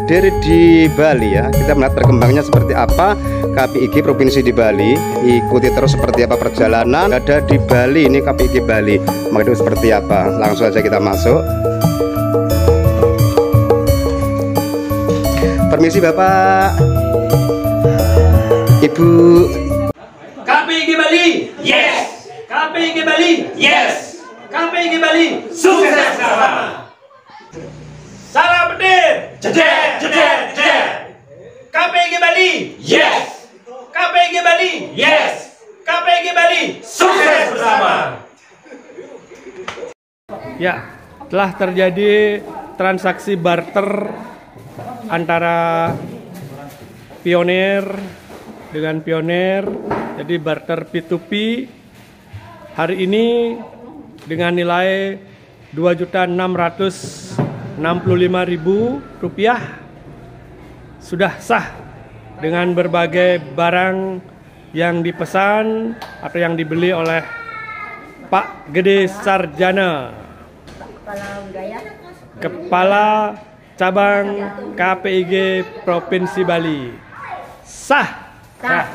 hadir di Bali ya. Kita melihat perkembangannya seperti apa KPIG Provinsi di Bali. Ikuti terus seperti apa perjalanan ada di Bali ini KPIG Bali. Mau itu seperti apa? Langsung saja kita masuk. Permisi Bapak, Ibu. KPIG Bali, yes. KPIG Bali, yes. KPIG Bali, sukses bersama. Salam petir, jeder, jeder, jeder. KPIG Bali, yes. KPIG Bali, yes. KPIG Bali, sukses bersama. Ya, telah terjadi transaksi barter antara Pioneer dengan Pioneer, jadi barter P2P hari ini dengan nilai Rp2.665.000 sudah sah dengan berbagai barang yang dipesan atau yang dibeli oleh Pak Gede Sarjana, Kepala Cabang KPIG Provinsi Bali. Sah. Sah.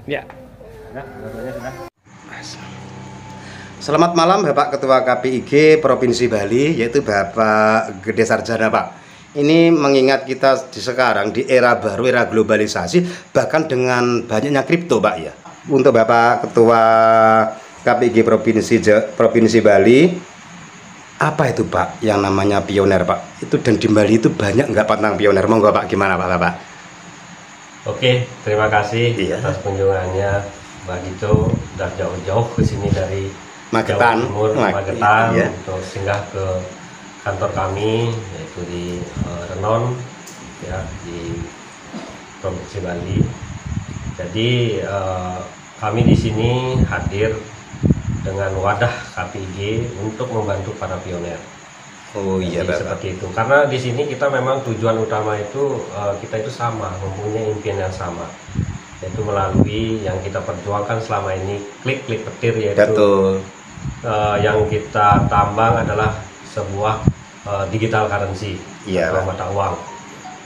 Ya. Selamat malam Bapak Ketua KPIG Provinsi Bali, yaitu Bapak Gede Sarjana Pak. Ini mengingat kita sekarang di era baru, era globalisasi, bahkan dengan banyaknya kripto Pak ya. Untuk Bapak Ketua KPIG Provinsi Bali, apa itu Pak yang namanya Pioneer Pak? Itu dan di Bali itu banyak nggak Pak tentang Pioneer? Monggo Pak, gimana Pak Bapak? Oke, terima kasih Iya. atas kunjungannya Mbak Gito. Sudah jauh-jauh ke sini dari Magetan, Jawa Timur, Magetan, iya. untuk singgah ke kantor kami, yaitu di Renon, ya, di Provinsi Bali. Jadi kami di sini hadir dengan wadah KPIG untuk membantu para pioner. Oh iya Jadi, Bapak. seperti itu. Karena di sini kita memang tujuan utama itu kita itu sama, mempunyai impian yang sama, yaitu melalui yang kita perjuangkan selama ini, klik-klik petir, yaitu Betul. yang kita tambang adalah sebuah digital currency, Iya, atau Pak. mata uang.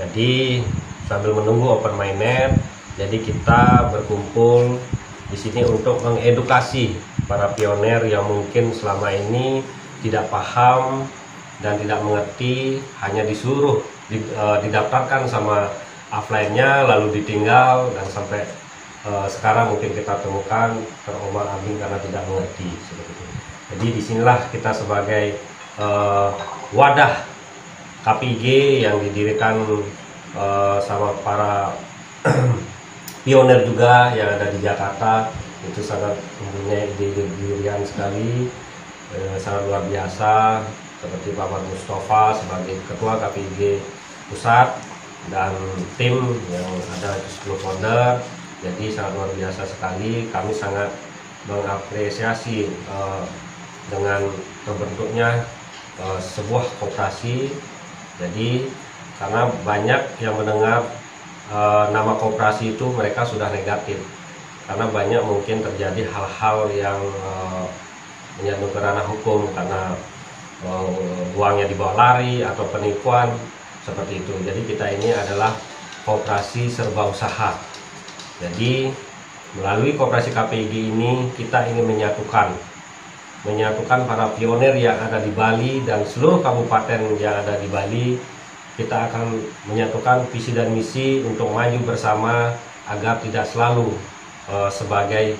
Jadi sambil menunggu open mainnet, jadi kita berkumpul di sini untuk mengedukasi para pioner yang mungkin selama ini tidak paham dan tidak mengerti, hanya disuruh didaftarkan sama offline-nya lalu ditinggal, dan sampai sekarang mungkin kita temukan terombang-ambing karena tidak mengerti seperti itu. Jadi disinilah kita sebagai wadah KPIG yang didirikan sama para pioner juga yang ada di Jakarta, itu sangat mempunyai ide brilian sekali, sangat luar biasa, seperti Pak Ahmad Mustafa sebagai Ketua KPIG Pusat dan tim yang ada 10 founder. Jadi sangat luar biasa sekali. Kami sangat mengapresiasi dengan terbentuknya sebuah koperasi. Jadi karena banyak yang mendengar nama koperasi itu mereka sudah negatif, karena banyak mungkin terjadi hal-hal yang menyentuh ke ranah hukum karena uangnya dibawa lari atau penipuan seperti itu. Jadi kita ini adalah koperasi serba usaha. Jadi melalui koperasi KPIG ini kita ingin menyatukan para pioner yang ada di Bali dan seluruh kabupaten yang ada di Bali. Kita akan menyatukan visi dan misi untuk maju bersama agar tidak selalu sebagai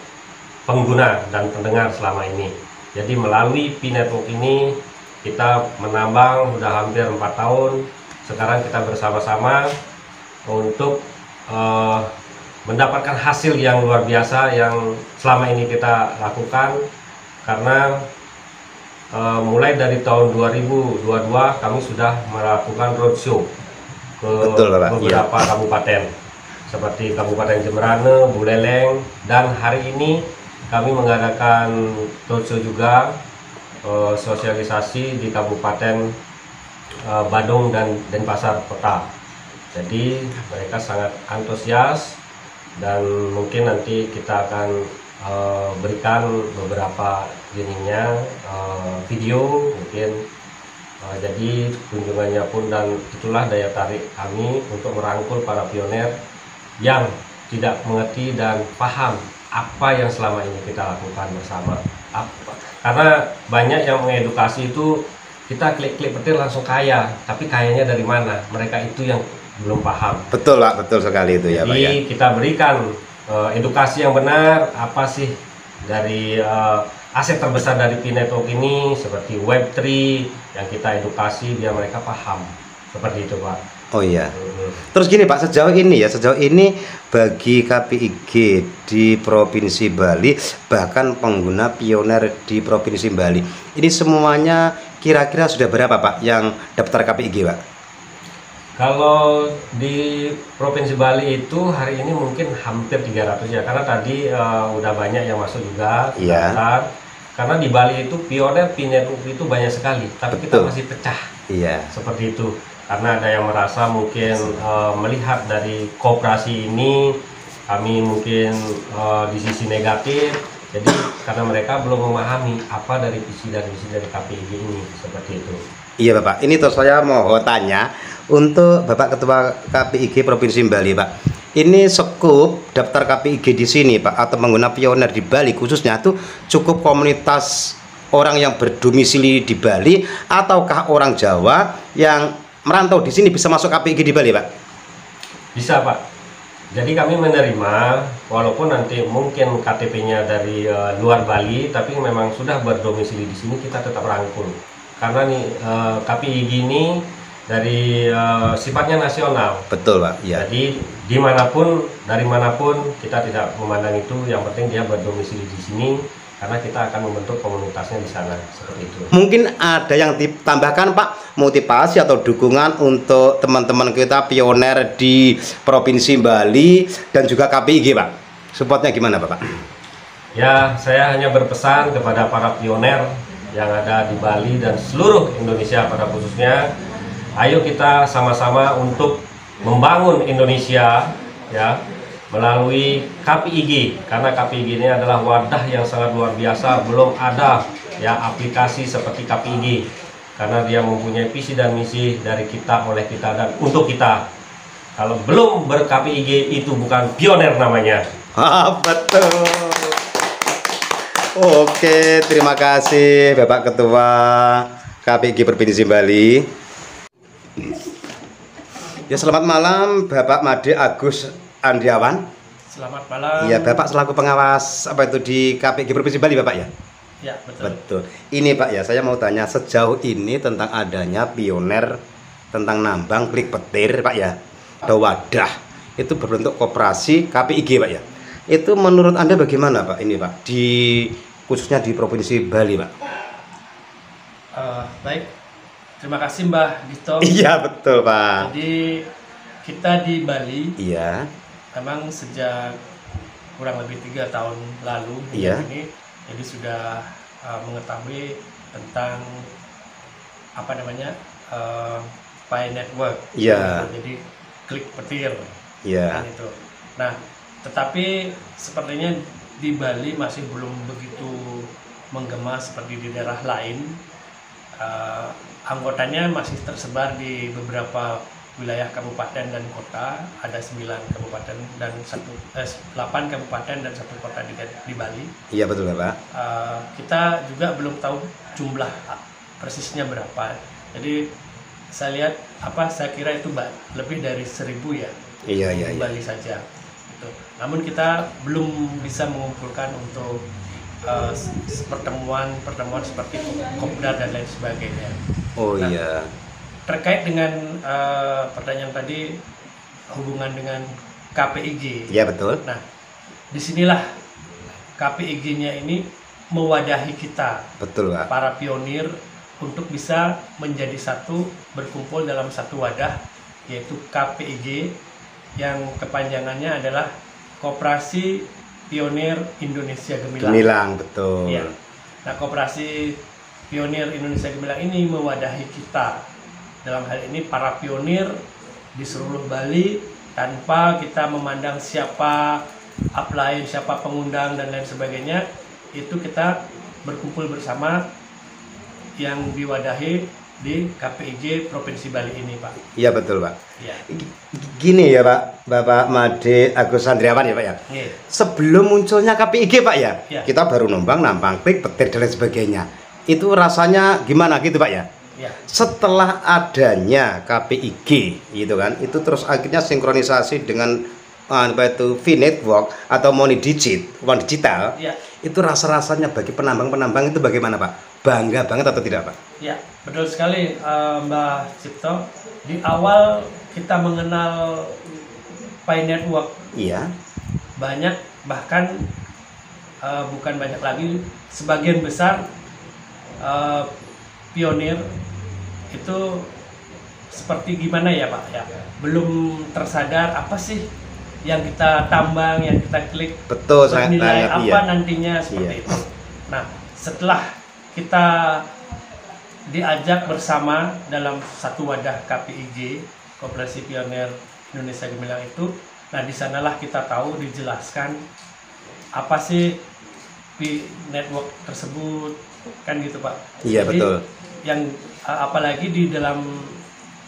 pengguna dan pendengar selama ini. Jadi melalui P-Network ini kita menambang sudah hampir 4 tahun. Sekarang kita bersama-sama untuk mendapatkan hasil yang luar biasa yang selama ini kita lakukan. Karena mulai dari tahun 2022 kami sudah melakukan roadshow ke beberapa kabupaten seperti Kabupaten Jemberane, Buleleng, dan hari ini kami mengadakan roadshow juga sosialisasi di Kabupaten Badung dan Denpasar Kota. Jadi mereka sangat antusias dan mungkin nanti kita akan berikan beberapa video mungkin. Jadi kunjungannya pun, dan itulah daya tarik kami untuk merangkul para pioner yang tidak mengerti dan paham apa yang selama ini kita lakukan bersama. Karena banyak yang mengedukasi itu kita klik-klik petir langsung kaya, tapi kayanya dari mana? Mereka itu yang belum paham. Betul Pak, betul sekali itu ya Pak ya. Jadi kita berikan edukasi yang benar, apa sih dari aset terbesar dari P-Network ini, seperti Web3 yang kita edukasi biar mereka paham, seperti itu Pak. Oh iya. Terus gini Pak, sejauh ini bagi KPIG di Provinsi Bali, bahkan pengguna pioner di Provinsi Bali, ini semuanya kira-kira sudah berapa Pak yang daftar KPIG Pak? Kalau di Provinsi Bali itu hari ini mungkin hampir 300 ya, karena tadi udah banyak yang masuk juga daftar. Karena di Bali itu pioner P-Network itu banyak sekali, tapi kita masih pecah. Iya. Seperti itu. Karena ada yang merasa mungkin melihat dari koperasi ini kami mungkin di sisi negatif. Jadi karena mereka belum memahami apa dari visi dan misi dari KPIG ini, seperti itu. Iya Bapak, ini terus saya mau tanya untuk Bapak Ketua KPIG Provinsi Bali Pak. Ini skup daftar KPIG di sini Pak, atau pengguna pioner di Bali khususnya itu cukup komunitas orang yang berdomisili di Bali, ataukah orang Jawa yang merantau di sini bisa masuk KPIG di Bali Pak? Bisa Pak. Jadi kami menerima, walaupun nanti mungkin KTP-nya dari luar Bali, tapi memang sudah berdomisili di sini, kita tetap rangkul. Karena nih KPIG ini dari sifatnya nasional. Betul Pak. Ya. Jadi dimanapun, dari manapun kita tidak memandang itu. Yang penting dia berdomisili di sini, karena kita akan membentuk komunitasnya di sana, seperti itu. Mungkin ada yang ditambahkan Pak, motivasi atau dukungan untuk teman-teman kita pioner di Provinsi Bali dan juga KPIG Pak. Supportnya gimana Bapak? Ya, saya hanya berpesan kepada para pioner yang ada di Bali dan seluruh Indonesia pada khususnya, ayo kita sama-sama untuk membangun Indonesia ya melalui KPIG, karena KPIG ini adalah wadah yang sangat luar biasa. Belum ada ya aplikasi seperti KPIG, karena dia mempunyai visi dan misi dari kita, oleh kita, dan untuk kita. Kalau belum ber-KPIG itu bukan pioner namanya. Betul. Oke, terima kasih Bapak Ketua KPIG Provinsi Bali. Ya, selamat malam Bapak Made Agus Andriawan. Selamat malam. Iya, Bapak selaku pengawas apa itu di KPIG Provinsi Bali Bapak ya? Ya, betul. Betul. Ini Pak ya, saya mau tanya sejauh ini tentang adanya pioner tentang nambang klik petir Pak ya. Ada wadah itu berbentuk koperasi KPIG Pak ya. Itu menurut Anda bagaimana Pak ini Pak, di khususnya di Provinsi Bali Pak? Baik, terima kasih Mbah Dito. Iya betul Pak. Jadi kita di Bali, Iya. memang sejak kurang lebih 3 tahun lalu Iya. ini, jadi sudah mengetahui tentang apa namanya P-Network. Iya. Jadi klik petir. Iya. Kan itu. Nah, tetapi sepertinya di Bali masih belum begitu menggema seperti di daerah lain. Anggotanya masih tersebar di beberapa wilayah kabupaten dan kota. Ada 9 kabupaten dan 8 kabupaten dan 1 kota di Bali. Iya betul Bapak. Kita juga belum tahu jumlah persisnya berapa. Jadi saya lihat saya kira itu lebih dari 1000 ya. Iya iya. Di Bali saja. Gitu. Namun kita belum bisa mengumpulkan untuk pertemuan seperti kopdar dan lain sebagainya. Oh Nah, iya. terkait dengan pertanyaan tadi hubungan dengan KPIG. Iya betul. Nah, disinilah KPIG-nya ini mewadahi kita, Betul Pak. para pionir, untuk bisa menjadi satu, berkumpul dalam satu wadah, yaitu KPIG, yang kepanjangannya adalah Koperasi Pionir Indonesia Gemilang. Gemilang betul. Ya. Nah, Koperasi Pionir Indonesia Gemilang ini mewadahi kita, dalam hal ini para pionir di seluruh Bali, tanpa kita memandang siapa upline, siapa pengundang dan lain sebagainya, itu kita berkumpul bersama yang diwadahi di KPIG Provinsi Bali ini, Pak. Iya betul, Pak. Ya. Gini ya, Pak, Bapak Made Agus Sandriawan ya, Pak ya. Iya. Sebelum munculnya KPIG, Pak ya, Ya. kita baru numpang, nampang, klik, petir dan lain sebagainya. Itu rasanya gimana gitu, Pak ya? Ya. Setelah adanya KPIG gitu kan, itu terus akhirnya sinkronisasi dengan apa itu V-Network atau Money uang digital. Ya. Itu rasa-rasanya bagi penambang-penambang itu bagaimana, Pak? Bangga banget atau tidak, Pak? Ya, betul sekali, Mbak Cipto. Di awal kita mengenal Pi Network, Iya. banyak, bahkan bukan banyak lagi, sebagian besar pionir itu seperti gimana ya, Pak ya, belum tersadar apa sih yang kita tambang, yang kita klik, Betul, sangat bernilai banget, apa iya. nantinya, seperti Iya. itu. Nah, setelah kita diajak bersama dalam satu wadah KPIG, Koperasi Pioner Indonesia Gemilang itu, nah di sanalah kita tahu, dijelaskan apa sih Pi Network tersebut, kan gitu, Pak. Iya, Jadi, betul. yang apalagi di dalam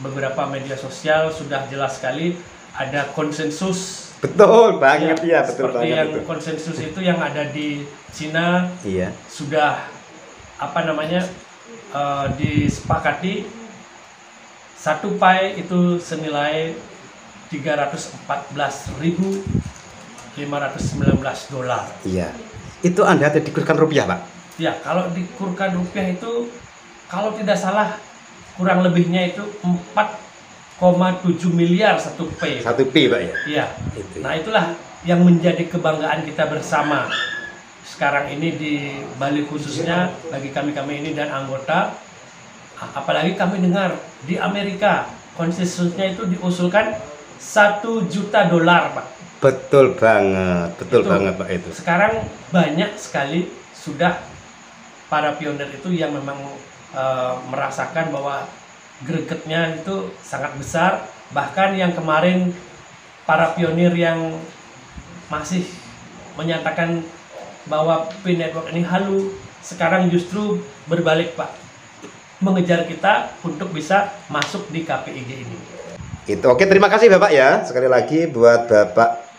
beberapa media sosial sudah jelas sekali ada konsensus. Betul banget, ya, betul Seperti banget yang itu. konsensus itu yang ada di Cina, Iya. sudah apa namanya, disepakati satu Pi itu senilai $314.519. Iya. Itu Anda ada dikurkan rupiah, Pak? Ya, kalau dikurkan rupiah itu kalau tidak salah kurang lebihnya itu 4,7 miliar satu P. Satu P, Pak ya? Iya. Itu. Nah, itulah yang menjadi kebanggaan kita bersama sekarang ini di Bali, khususnya bagi kami-kami ini dan anggota. Apalagi kami dengar di Amerika konsensusnya itu diusulkan $1 juta, Pak. Betul banget, betul Itu. banget, Pak itu. Sekarang banyak sekali sudah para pionir itu yang memang merasakan bahwa gregetnya itu sangat besar. Bahkan yang kemarin para pionir yang masih menyatakan bahwa Pi Network ini halu, sekarang justru berbalik, Pak, mengejar kita untuk bisa masuk di KPIG ini. Itu oke, terima kasih Bapak ya. Sekali lagi buat Bapak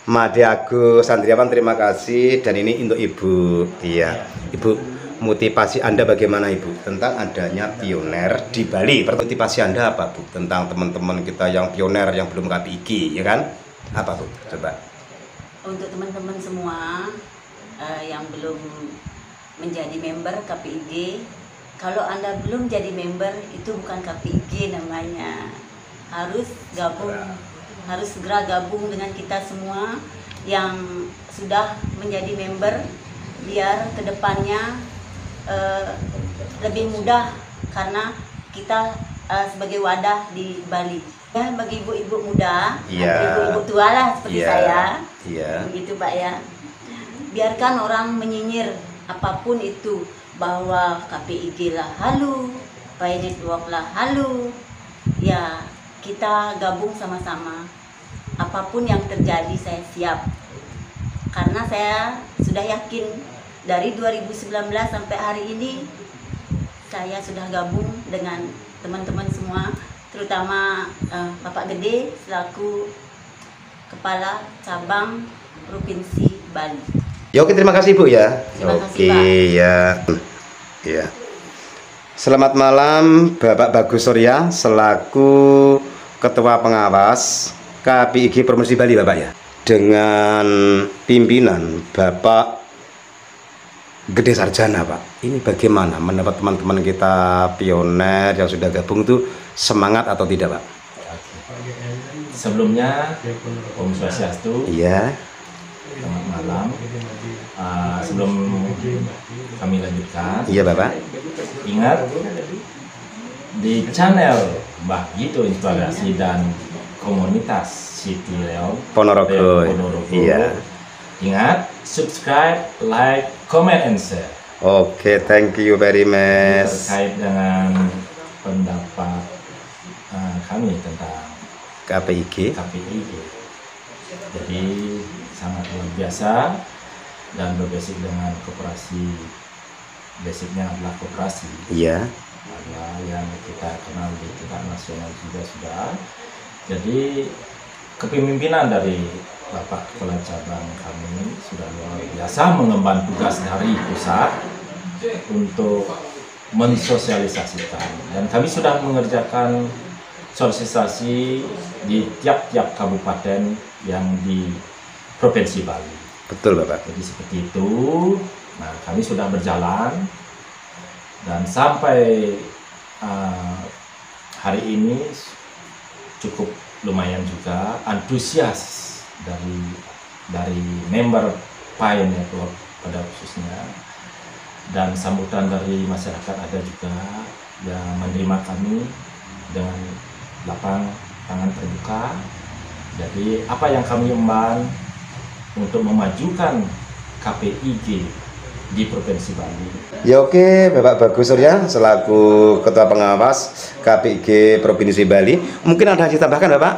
Made Agus Sandriawan, terima kasih. Dan ini untuk Ibu. Iya. Ibu, motivasi Anda bagaimana, Ibu, tentang adanya pioner di Bali? Motivasi Anda apa, Bu? Tentang teman-teman kita yang pioner yang belum KPIG, ya kan? Apa, Bu? Coba. Untuk teman-teman semua yang belum menjadi member KPIG, kalau Anda belum jadi member, itu bukan KPIG namanya. Harus gabung, harus segera gabung dengan kita semua yang sudah menjadi member, biar kedepannya lebih mudah, karena kita sebagai wadah di Bali. Ya, bagi ibu-ibu muda, Iya. ibu-ibu tua lah seperti Iya. saya, Iya. begitu Pak ya. Biarkan orang menyinyir apapun itu, bahwa KPIG lah halu, Pi Network lah halu. Ya, kita gabung sama-sama. Apapun yang terjadi saya siap. Karena saya sudah yakin dari 2019 sampai hari ini saya sudah gabung dengan teman-teman semua, terutama Bapak Gede selaku Kepala Cabang Provinsi Bali. Ya, oke, terima kasih Bu ya. Terima kasih, Oke Pak. ya. Ya. Selamat malam Bapak Bagus Surya selaku Ketua Pengawas KPIG Provinsi Bali, Bapak ya. Dengan pimpinan Bapak Gede Sarjana, Pak. Ini bagaimana mendapat teman-teman kita pioner yang sudah gabung itu semangat atau tidak, Pak? Sebelumnya, Om Swastiastu, Iya. selamat malam. Sebelum kami lanjutkan, Iya, Bapak. ingat di channel Mbah Gito Inspirasi dan Komunitas Siti Leon Ponorogo. Ponorogo. Iya. Ingat, subscribe, like, comment, and share. Oke, thank you very much. Terkait dengan pendapat kami tentang KPIG. KPIG. Jadi sangat luar biasa dan berbasic dengan koperasi, basicnya adalah koperasi. Iya. Adalah yang kita kenal di tingkat nasional juga sudah. Jadi kepemimpinan dari Bapak Kepala Cabang kami sudah luar biasa mengemban tugas dari pusat untuk mensosialisasikan, dan kami sudah mengerjakan sosialisasi di tiap-tiap kabupaten yang di Provinsi Bali. Betul Bapak. Jadi seperti itu. Nah, kami sudah berjalan dan sampai hari ini cukup lumayan juga antusias dari member PAI Network pada khususnya, dan sambutan dari masyarakat ada juga yang menerima kami dengan lapang tangan terbuka. Jadi apa yang kami emban untuk memajukan KPIG di Provinsi Bali. Ya oke, Bapak Bagus Surya selaku Ketua Pengawas KPIG Provinsi Bali. Mungkin ada yang ditambahkan Bapak?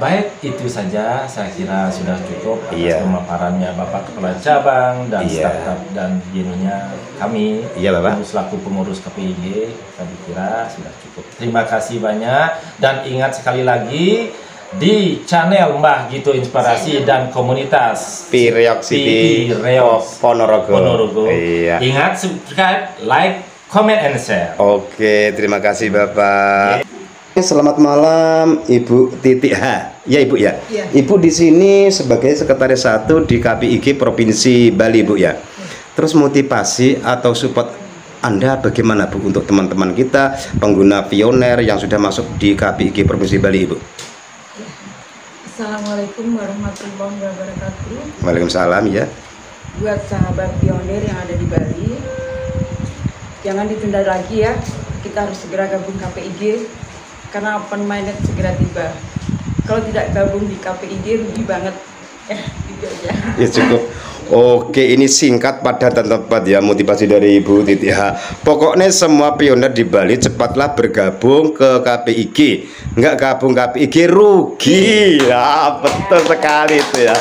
Baik, itu saja saya kira sudah cukup atas Iya. pemaparannya Bapak Kepala Cabang dan Iya. startup dan ininya kami. Iya, Bapak. Selaku pengurus KPIG, kami kira sudah cukup. Terima kasih banyak dan ingat sekali lagi di channel Mbah Gito Inspirasi dan komunitas Priok City Reok Ponorogo. Iya. Ingat subscribe, like, comment, and share. Oke, terima kasih Bapak. Selamat malam Ibu Titi H. Ya Ibu ya. Iya. Ibu di sini sebagai sekretaris 1 di KPIG Provinsi Bali Bu ya. Terus motivasi atau support Anda bagaimana Bu untuk teman-teman kita pengguna pioner yang sudah masuk di KPIG Provinsi Bali Ibu? Assalamualaikum warahmatullahi wabarakatuh. Waalaikumsalam ya. Buat sahabat pionir yang ada di Bali, jangan ditunda lagi ya. Kita harus segera gabung KPIG karena open minded segera tiba. Kalau tidak gabung di KPIG rugi banget. Gitu aja. Ya cukup. Oke, ini singkat, padat dan tepat ya motivasi dari Ibu Titi H. Pokoknya semua pioner di Bali cepatlah bergabung ke KPIG. Enggak gabung KPIG rugi. Ya, betul sekali itu ya.